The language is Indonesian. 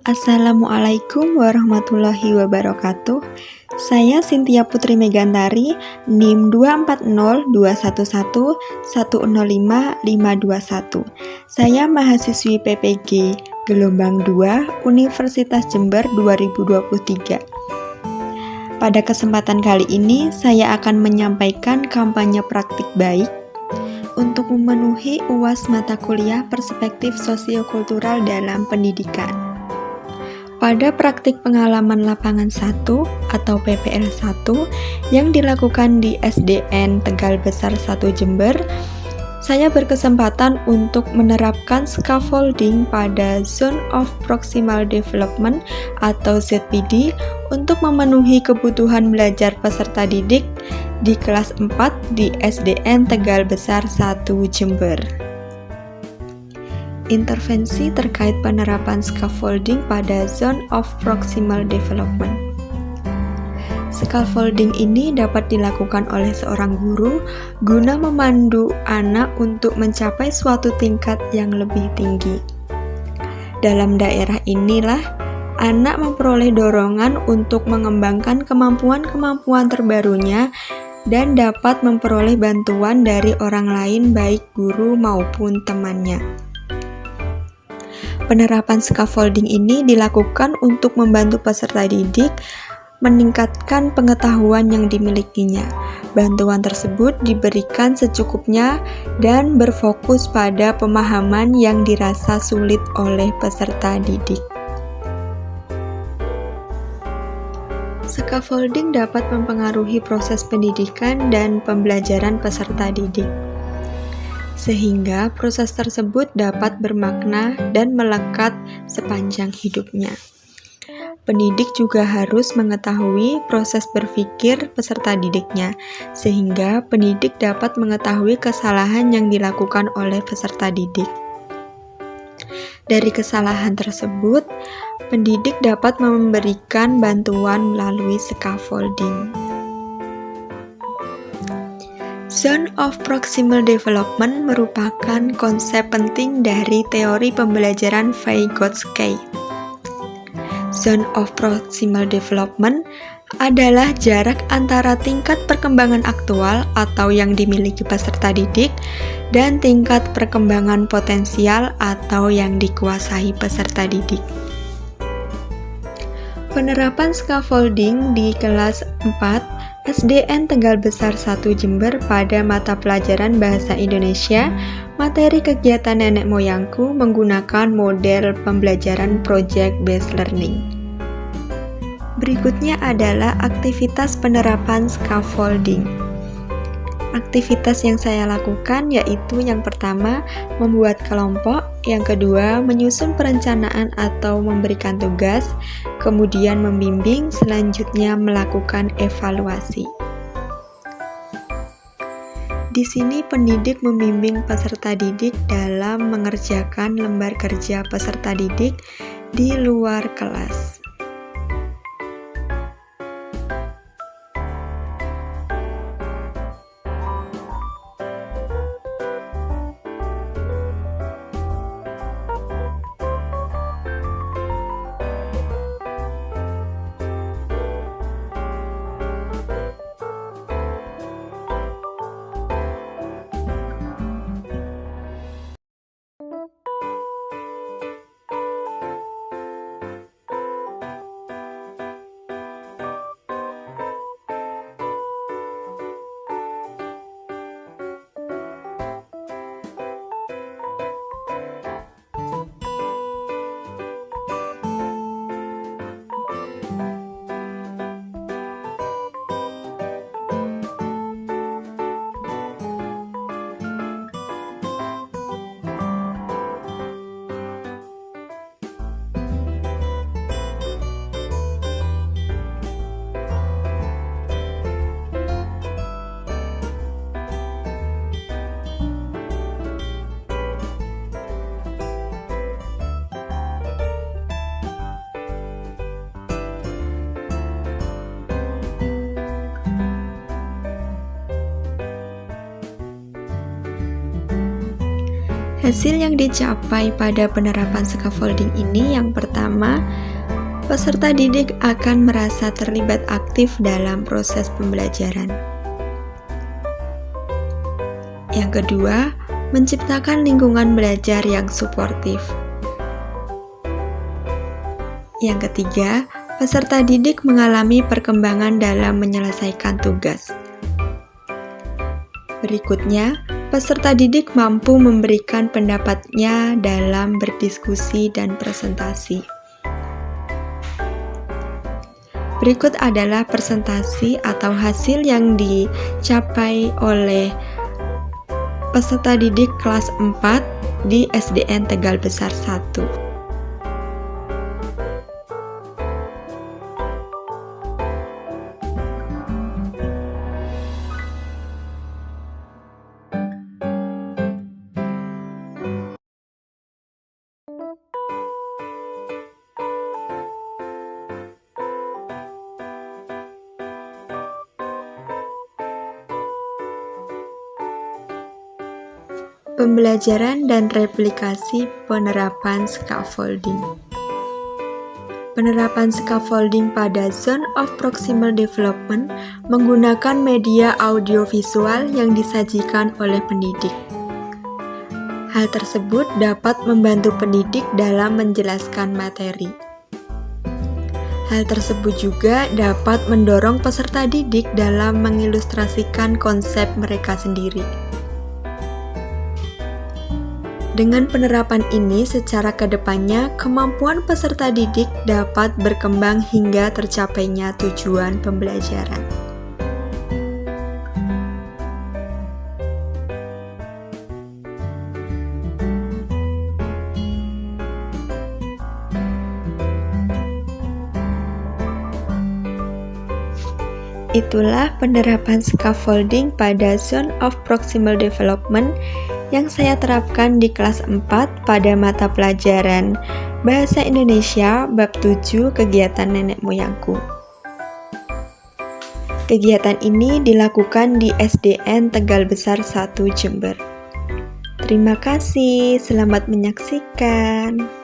Assalamualaikum warahmatullahi wabarakatuh. Saya Cynthia Putri Megantari, NIM 240211105521. Saya mahasiswi PPG Gelombang 2 Universitas Jember 2023. Pada kesempatan kali ini, saya akan menyampaikan kampanye praktik baik untuk memenuhi UAS mata kuliah Perspektif Sosiokultural dalam Pendidikan. Pada praktik pengalaman lapangan 1 atau PPL 1 yang dilakukan di SDN Tegal Besar 1 Jember, saya berkesempatan untuk menerapkan scaffolding pada Zone of Proximal Development atau ZPD untuk memenuhi kebutuhan belajar peserta didik di kelas 4 di SDN Tegal Besar 1 Jember. Intervensi terkait penerapan scaffolding pada Zone of Proximal Development. Scaffolding ini dapat dilakukan oleh seorang guru guna memandu anak untuk mencapai suatu tingkat yang lebih tinggi. Dalam daerah inilah, anak memperoleh dorongan untuk mengembangkan kemampuan-kemampuan terbarunya dan dapat memperoleh bantuan dari orang lain baik guru maupun temannya. Penerapan scaffolding ini dilakukan untuk membantu peserta didik meningkatkan pengetahuan yang dimilikinya. Bantuan tersebut diberikan secukupnya dan berfokus pada pemahaman yang dirasa sulit oleh peserta didik. Scaffolding dapat mempengaruhi proses pendidikan dan pembelajaran peserta didik, sehingga proses tersebut dapat bermakna dan melekat sepanjang hidupnya. Pendidik juga harus mengetahui proses berpikir peserta didiknya, sehingga pendidik dapat mengetahui kesalahan yang dilakukan oleh peserta didik. Dari kesalahan tersebut, pendidik dapat memberikan bantuan melalui scaffolding. Zone of Proximal Development merupakan konsep penting dari teori pembelajaran Vygotsky. Zone of Proximal Development adalah jarak antara tingkat perkembangan aktual atau yang dimiliki peserta didik dan tingkat perkembangan potensial atau yang dikuasai peserta didik. Penerapan scaffolding di kelas 4 SDN Tegal Besar 1 Jember pada mata pelajaran Bahasa Indonesia, materi kegiatan nenek moyangku menggunakan model pembelajaran Project Based Learning. Berikutnya adalah aktivitas penerapan scaffolding. Aktivitas yang saya lakukan yaitu yang pertama, membuat kelompok, yang kedua, menyusun perencanaan atau memberikan tugas, kemudian membimbing, selanjutnya melakukan evaluasi. Di sini pendidik membimbing peserta didik dalam mengerjakan lembar kerja peserta didik di luar kelas. Hasil yang dicapai pada penerapan scaffolding ini yang pertama, peserta didik akan merasa terlibat aktif dalam proses pembelajaran. Yang kedua, menciptakan lingkungan belajar yang suportif. Yang ketiga, peserta didik mengalami perkembangan dalam menyelesaikan tugas. Berikutnya, peserta didik mampu memberikan pendapatnya dalam berdiskusi dan presentasi. Berikut adalah presentasi atau hasil yang dicapai oleh peserta didik kelas 4 di SDN Tegal Besar 1. Pembelajaran dan replikasi penerapan scaffolding. Penerapan scaffolding pada Zone of Proximal Development menggunakan media audiovisual yang disajikan oleh pendidik. Hal tersebut dapat membantu pendidik dalam menjelaskan materi. Hal tersebut juga dapat mendorong peserta didik dalam mengilustrasikan konsep mereka sendiri. Dengan penerapan ini, secara kedepannya, kemampuan peserta didik dapat berkembang hingga tercapainya tujuan pembelajaran. Itulah penerapan scaffolding pada Zone of Proximal Development yang saya terapkan di kelas 4 pada mata pelajaran Bahasa Indonesia bab 7 kegiatan nenek moyangku. Kegiatan ini dilakukan di SDN Tegal Besar 1 Jember. Terima kasih, selamat menyaksikan.